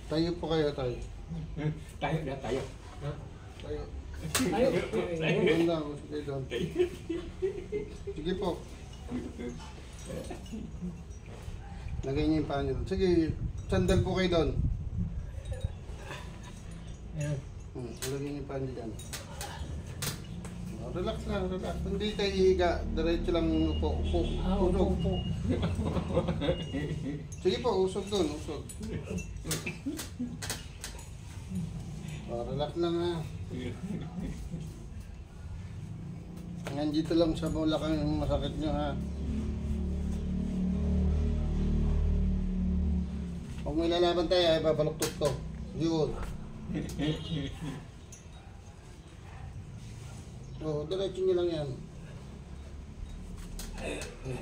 Tayo po kayo, tayo. Tayo na tayo. Ha? Tayo. Tayo. Doon lang, sige doon. Sige po. Lagay niyo yung paa niyo doon. Sige, sandal po kayo doon. Ayan. Lagay niyo yung paa niyo dyan. Relax lang, relax. Hindi tayo hihiga. Diretso lang upo. Upo. Upo. Sige po, usog doon, usog. Relax lang ha. Hanggang dito lang sa Bulacan yung masakit nyo ha. Huwag may lalaban tayo ay babaluktot ko. Yun. Diretso nyo lang yan.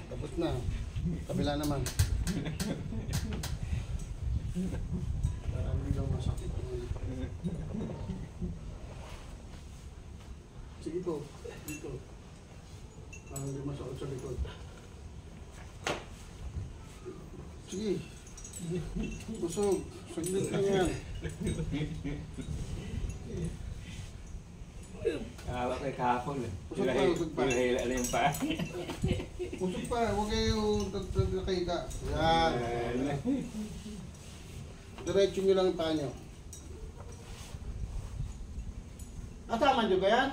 Tapos na. Kabila naman. Parang lang masakit. Sige po. Dito. Parang hindi masakit sa likod. Sige. Busog. Saglit lang yan. Kawa ko kahapon. Usog pa, usog pa. Hila yung paa. Busog pa. Huwag kayo nakahiga. Yan. Diretso nyo lang yung paa nyo. Kasama nyo ba yan?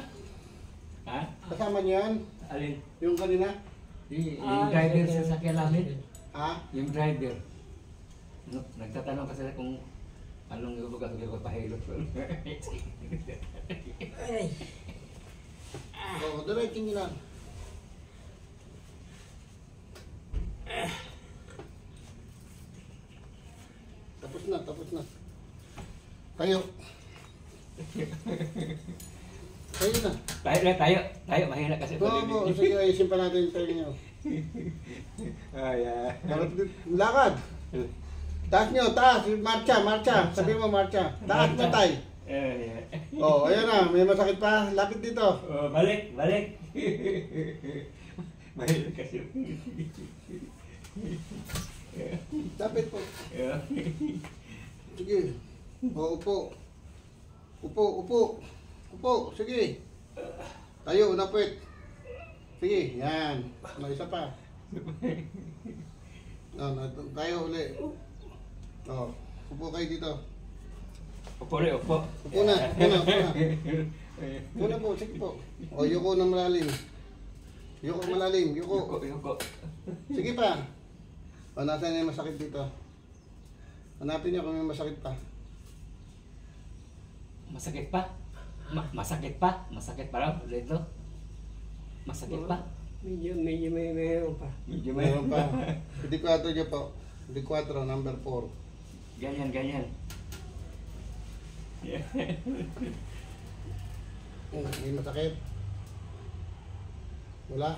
Ha? Kasama nyo yan? Alin? Yung kanina? Yung driver sa sakyan namin. Ha? Yung driver. Nagtatanong kasi kung anong lugar ko pahilot ko. Diretso nyo lang. Tapos na. Tayo. Tayo na. Tayo, mahina kasi. Oo, sige, ayusin pa natin yung tayo nyo. Lakad. Taas nyo, taas. Marcha. Sabi mo, marcha. Taas na tayo. Ayan na. May masakit pa. Lapit dito. Balik. Mahina kasi. Lapit po. Sige. Upo. Upo. Sige. Tayo, unapit. Sige, yan. May isa pa. Tayo uli. Upo kayo dito. Upo. Upo na. Upo na po, sige po. Yuko na malalim. Yuko. Sige pa. Nasaan na yung masakit dito? Hanapin niyo kung may masakit pa. Masakit pa? Masakit pa raw dito? Masakit pa? Medyo mayroon pa. Mayroon pa. 24 niyo po. 24, number 4. Ganyan. May masakit? Wala?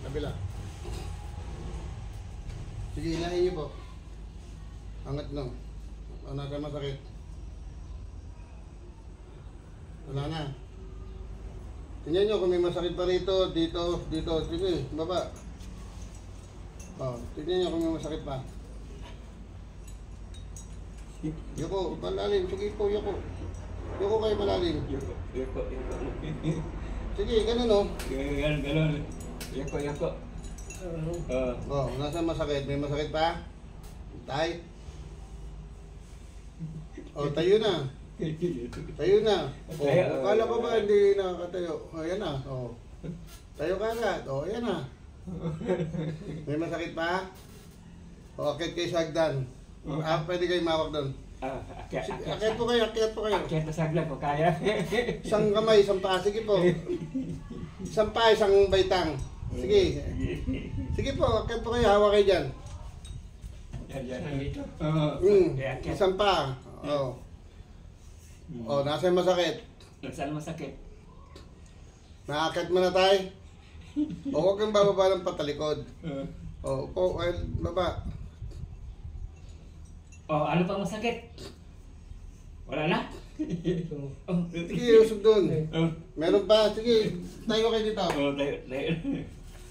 Kabila. Sige, ilahin niyo po. Angat no. Nasa masakit. Wala na. Tingnan nyo kung may masakit pa rito, dito. Sige, baba. Tingnan nyo kung may masakit pa. Yuko, malalim. Sige po, yuko. Yuko kayo malalim. Yuko. Sige, ganun o. Ganun. Yuko. Nasa masakit? May masakit pa? Tay? Tayo na. Akala ko ba hindi nakakatayo? Ayan na. Tayo ka agad. Ayan na. May masakit pa? Akit kayo sa hagdan. Pwede kayo mawak doon. Akit po kayo. Akyat na saglag ko kaya. Isang kamay, isang paa. Sige po. Isang paa, isang baitang. Sige. Sige po, akit po kayo. Hawak kayo dyan. Yan dito. Isang paa. Nasa yung masakit? Saan masakit? Nakakit mo na tayo? Huwag kang bababa ng patalikod. Upo, baba. Ano pa masakit? Wala na? Sige, usog doon. Meron pa, sige, tayo kayo dito.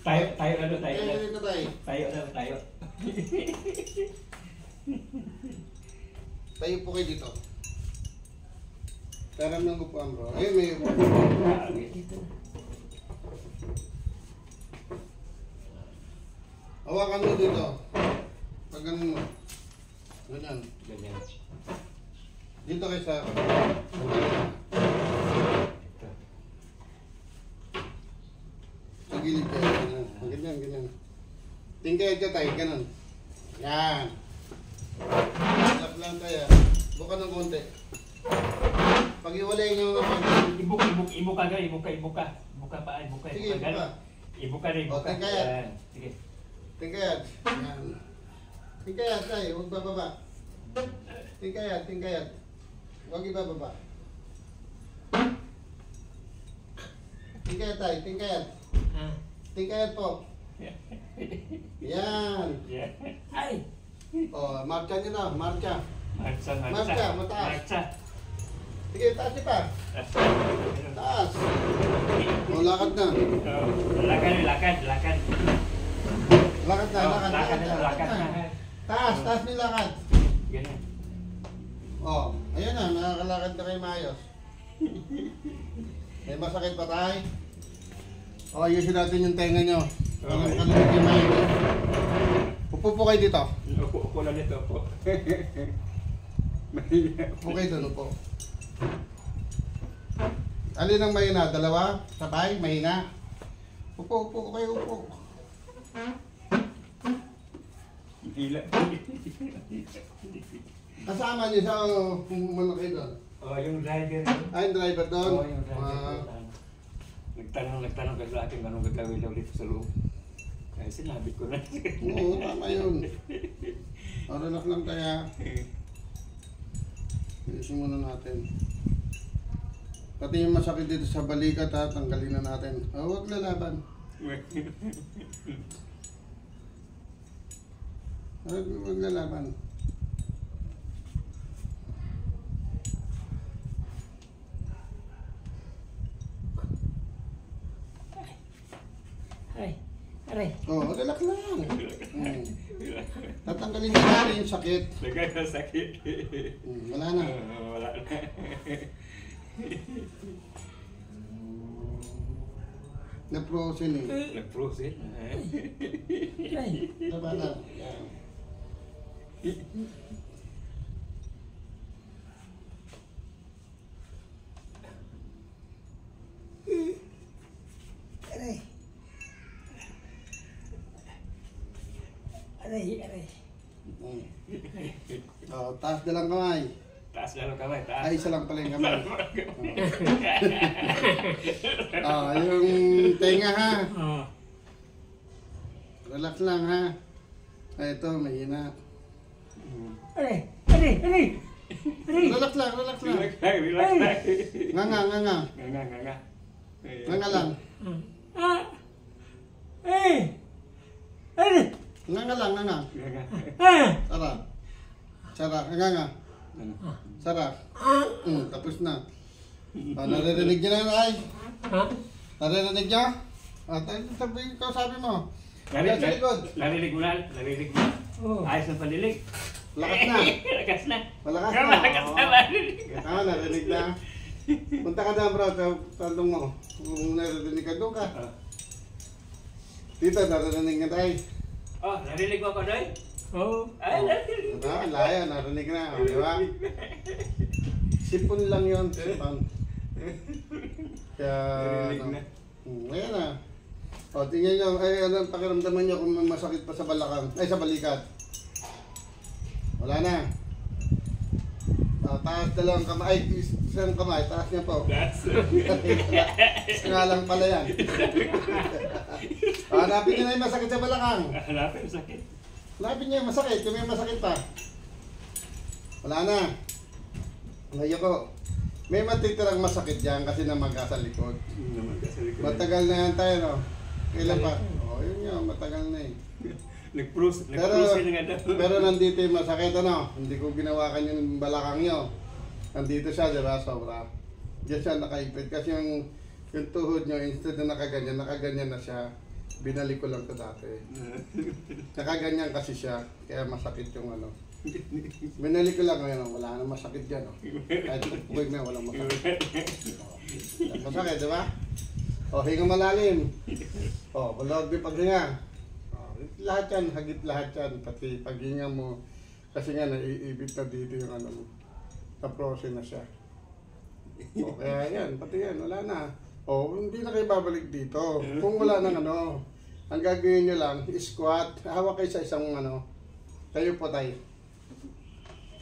Tayo. Tayo dito tayo. Tayo. Tayo po kayo dito. Taram ng upuan bro. Ayun, may upuan. Dito na. Hawakan mo dito. Pag ganun mo. Ganyan. Ganyan. Dito kayo sa... Ito. Sa gilid kayo. Ganyan, ganyan. Tingkayad ka tayo, ganun. Yan. Lap lang tayo. Buka ng konti. Pag-iwalay nyo naman. Ibuka ka, ibuka. Ibuka pa, ibuka. Sige, ibuka. Ibuka rin, ibuka. O, tingkayad. Yan. Sige. Tingkayad. Yan. Tingkayad tayo, huwag bababa. Tingkayad, tingkayad. Huwag ibababa. Tingkayad tayo, tingkayad. Ah. Tingkayad po. Yan. Yeah. Ay! O, marcha nyo na, marcha. Marcha, Marcha, mataas. Marcha. Sige, taas niyo pa. Taas. O, lakad na. Lakad. Lakad na, lakad na. Lakad na. Taas, taas niyo lakad. Ganyan. O, ayun na, nakakalakad na kayo maayos. May masakit pa tayo? O, ayusin natin yung tenga nyo. Para makalabig yung maayos. Upo po kayo dito. Upo lang ito, upo. Upo kayo doon, upo. Alin ang mahina? Dalawa? Sabay? Mahina? Upo kayo, upo. Hila. Kasama niyo sa malaki doon. Oh, yung driver. Ay, yung driver doon? Oh, yung driver. Nagtanong ka sa akin anong gagawin daw dito sa loob. Kaya sinabi ko na. Oo, tama yun. Relax lang kaya. Bilisin muna natin. Pati yung masakit dito sa balikat ha, tanggalin na natin. Huwag lalaban. Huwag lalaban. Ay! Aray! Relax lang. Tatanggalin na natin yung sakit. Lagay na sakit. Wala na. Wala na. Na-frozen eh. Nag-frozen. Aray! Taba na. Yan. Aray! Aray! Aray! Taas na lang kamay. Taas na lang kamay, taas. Ay, isa lang pala yung kamay. Yung tenga ha. Oh. Relax lang ha. Ito, mahina. Aray! Aray! Aray! Aray! Relax lang. Relax lang. Nga. Nga. Nga lang. Ah! Ay! Ay! Nga lang. Ah! Sara. Nga. Sara. Tapos na. Naririnig niyo na ay. Ha? Naririnig niyo? Sabi mo. Wala sa likod. Narinig mo. Oh. Ayos na panilig. Lakas na. Lakas na. Malakas na. Malakas na panilig. Narinig na. Punta ka na bro, tandong mo. Kung naririnig ka, doon ka. Dito, naririnig ka tayo. Oh, narinig mo ako, Doy? Oh. Ay, narinig. Layo, narinig na. Di ba? Sipon lang yun, sipon. Kaya, Narinig na. Ayan na. O, tingnan nyo, ano pakiramdaman nyo kung may masakit pa sa balakang, sa balikat. Wala na. Taas na lang kamay, isang kamay, taas niya po. Nga lang pala yan. Hanapin nyo na yung masakit sa balakang. Hanapin yung sakit. Hanapin nyo yung masakit, kung may masakit pa. Wala na. Ngayon ko. May matitirang masakit dyan kasi namaga sa likod. Matagal na yan tayo, no? Kailan pa? Yun nga, matagal na eh. Nag-frozen na nga daw. Pero nandito yung masakit, ano? Hindi ko ginawakan yung balakang nyo. Nandito siya, di ba? Sobra. Diyan siya nakaipit. Kasi yung tuhod nyo, instead na nakaganyan na siya. Binalik ko lang ito dati. Nakaganyan kasi siya. Kaya masakit yung ano. Binalik ko lang ngayon, wala nang masakit dyan. Oh. Kahit buhay mo, walang masakit. Oh. Masakit, di ba? O, hinga malalim. O, balawag din paghinga. O, lahat yan, hagit lahat yan. Pati paghinga mo, kasi nga naiibit na dito yung ano mo. Na-frozen na siya. O, kaya yan, pati yan, wala na. O, hindi na kayo babalik dito. Kung wala nang ano, ang gagawin nyo lang, squat, hawak kayo sa isang ano, tayo po tayo.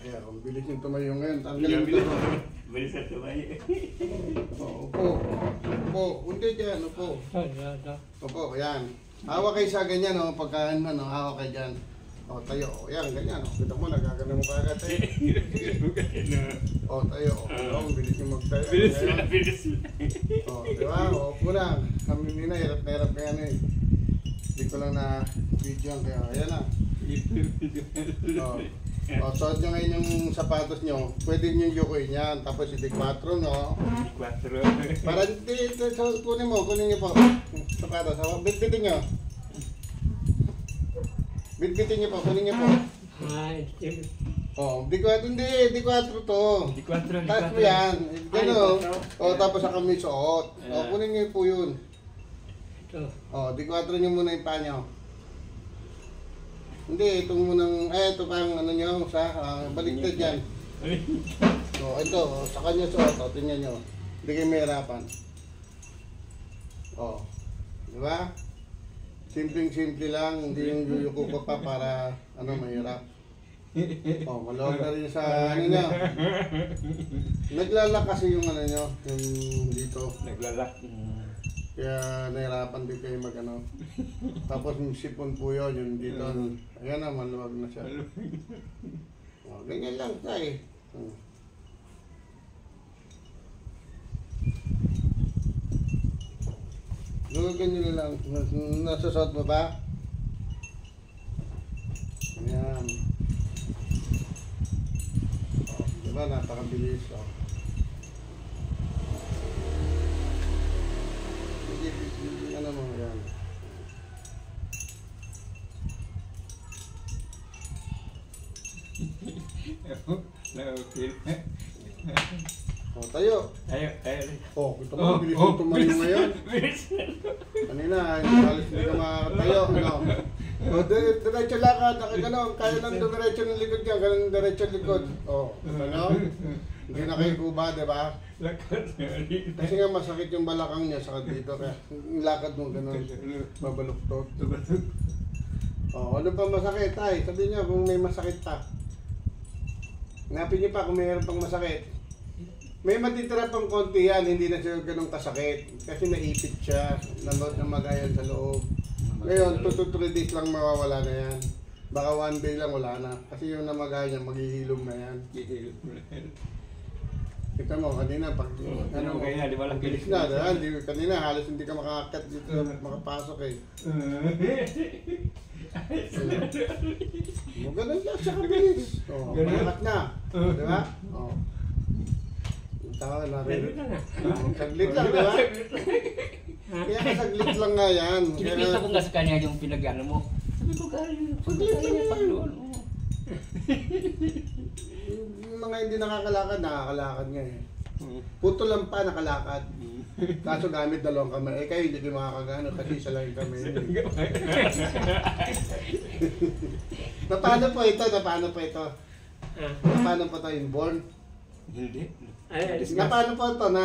Kaya, kung bilis yung tumayo ngayon, tanggalin mo ito. Bilis na tumayo. Upo. Upo. Hindi dyan. Upo. Upo. Yan. Hawak kayo sa ganyan. O, pagka ano, hawak kayo dyan. O, tayo. O, yan. Ganyan. O, kita mo, nagagana mo kagad tayo. O, tayo. O, bilis yung magtayo. Bilis na, bilis na. O, diba? O, upo lang. Kami nina, hirap na hirap kaya na eh. Hindi ko lang na video kaya. Ayan na. O, suot nyo ngayon yung sapatos nyo. Pwede nyo yukoy yan. Tapos hindi 4, no? 4. Para hindi, kunin nyo po. Sapatos. Bitbitin nyo. Bitbitin nyo po, kunin nyo po. O, di 4 to. Di 4. Taas mo yan. Gano'n. O, tapos saka may suot. O, kunin nyo po yun. O, di 4 nyo muna yung paa nyo. Hindi, itong munang, ito pang ano nyo, baliktad yan. So, ito, sa kanya suot, tingnan nyo. Hindi kayo mahirapan. O, di ba? Simpleng-simple lang, hindi yung yuyuko ko pa para, ano, mahirap. O, maluwag na rin sa, ano nyo. Naglalak kasi yung ano nyo, yung dito. Naglalak. Kaya nahirapan din kayo mag ano. Tapos yung sipon po yun, yung dito. Ayan na, maluwag na siya. O, ganyan lang tayo. Ganyan lang. Nasusot mo ba? Ayan. O, diba, napakabilis. O. Ano mo yan? O, tayo. Tayo. O, kita mo, bilis mo tumayo ngayon. Kanina, halos hindi ka makatayo. Ano? O, diretso lakad. Gano'n, kaya lang diretso ng likod yan. Ganun diretso ng likod. O, ano? Hindi na kayo kuba, di ba? Kasi nga masakit yung balakang niya saka dito. Kaya yung lakad mo gano'n, babaluktot. O, ano pa masakit? Ay, sabi niya kung may masakit pa. Hanapin niyo pa kung mayroon pang masakit. May matitira pang konti yan, hindi na siya ganun kasakit. Kasi naipit siya, nalot na magayan sa loob. Ngayon, 2 to 3 days lang mawawala na yan. Baka 1 day lang wala na. Kasi yung namagayan niya, maghihilom na yan. Kita mo, kanina pag bilis na, kanina halos hindi ka makakakat dito, makapasok eh. Ganun lang siya kabilis. Malakat na. Di ba? Tawa na rin. Saglit lang, di ba? Kaya saglit lang nga yan. Kinipita ko nga sa kanya yung pinag-ano mo. Sabi ko, saglit lang yan. Yung mga hindi nakakalakad, nakakalakad nga eh. Puto lang pa nakalakad. Kaso gamit 2 kamay. Eh kayo hindi kayo makakagano kasi isa lang yung kamay. Paano po ito? Paano po ito? Paano po ito inborn? Hindi. Paano po ito na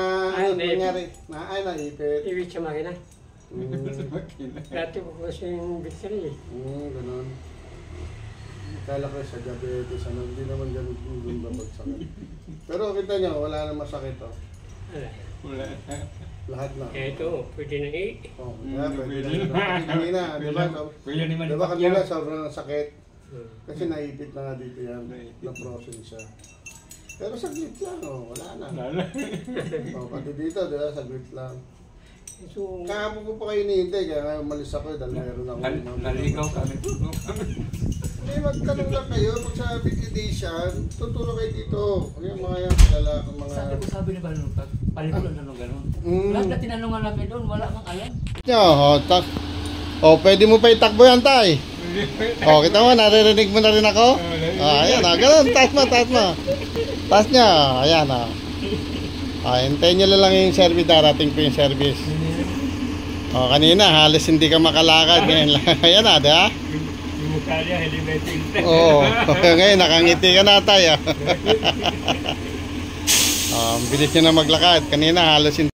nangyari? Ay, naipit. Ibig sa makina. Dati ko kasi yung victory. Ganun. Kala ko sa diabetes, ano, hindi naman ganun yung babagsakan. Pero kita nyo, wala na masakit oh. Wala. Lahat na. Ito, pwede na Oh, pwede na. Kanina, di ba? Pwede naman. Di ba kanina sobrang sakit? Kasi naipit na nga dito yan. Na-frozen siya. Pero saglit lang, oh, wala na. Oh, pati dito, di ba? Saglit lang. So, Kahapon ko pa kayo nihintay, kaya nga umalis ako dahil meron ako. Naligaw kami. Hindi, magtanong lang kayo. Pag sa big edition, tuturo kayo dito. Yung mga yan, kilala ang mga... Sabi ni Balong, palikulan na nung gano'n. Lahat na tinanungan namin doon, wala kang alam. Pwede mo pa itakbo yan, tay. Oh, kita mo, naririnig mo na rin ako? Ayan, ganun, taas mo. Taas niya, ayan, hintayin nyo lang yung service, darating po yung service. Kanina, halos hindi ka makalakad, ngayon lang, ayan di ba? Yung mukha niya, hindi may filter. Ngayon, nakangiti ka na tayo. Ang bilis nyo na maglakad, kanina halos hindi.